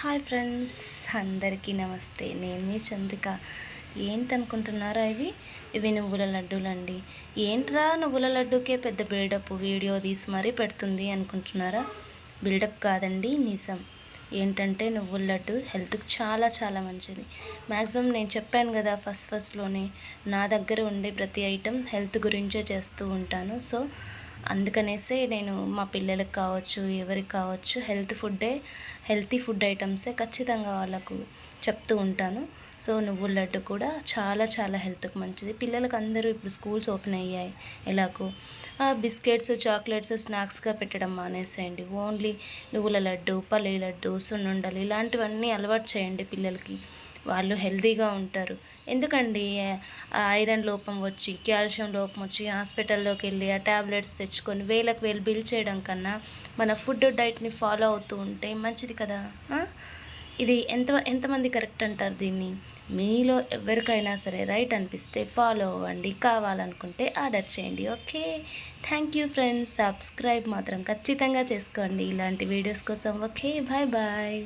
Hi friends, అందరికీ నమస్తే. నేను మీ చంద్రిక. ఏంటనుకుంటున్నారా? ఇవి నువ్వుల లడ్డూలండి. ఏంట్రా నువ్వుల లడ్డూకే పెద్ద బిల్డప్ వీడియో తీసి మరీ పెడుతుంది అనుకుంటున్నారా? బిల్డప్ కాదండి, నిజం. ఏంటంటే నువ్వుల లడ్డు హెల్త్కి చాలా చాలా మంచిది. మ్యాక్సిమం నేను చెప్పాను కదా, ఫస్ట్లోనే నా దగ్గర ఉండే ప్రతి ఐటెం హెల్త్ గురించే చేస్తూ ఉంటాను. సో అందుకనేసే నేను మా పిల్లలకు కావచ్చు, ఎవరికి కావచ్చు, హెల్తీ ఫుడ్ ఐటమ్సే ఖచ్చితంగా వాళ్ళకు చెప్తూ ఉంటాను. సో నువ్వుల లడ్డు కూడా చాలా చాలా హెల్త్కి మంచిది. పిల్లలకు అందరూ ఇప్పుడు స్కూల్స్ ఓపెన్ అయ్యాయి ఎలాగో. బిస్కెట్స్, చాక్లెట్స్ స్నాక్స్గా పెట్టడం మానేసేయండి. ఓన్లీ నువ్వుల లడ్డు, పల్లి లడ్డు, సున్నుండలు ఇలాంటివన్నీ అలవాటు చేయండి పిల్లలకి. వాళ్ళు హెల్తీగా ఉంటారు. ఎందుకండి ఐరన్ లోపం వచ్చి, కాల్షియం లోపం వచ్చి హాస్పిటల్లోకి వెళ్ళి ఆ ట్యాబ్లెట్స్ తెచ్చుకొని వేలకు వేలు బిల్ చేయడం కన్నా మన ఫుడ్ డైట్ని ఫాలో అవుతూ ఉంటే మంచిది కదా. ఇది ఎంతమంది కరెక్ట్ అంటారు దీన్ని? మీలో ఎవరికైనా సరే రైట్ అనిపిస్తే ఫాలో అవ్వండి, కావాలనుకుంటే ఆర్డర్ చేయండి. Okay, thank you friends. Subscribe మాత్రం ఖచ్చితంగా చేసుకోండి ఇలాంటి వీడియోస్ కోసం. Okay, bye bye.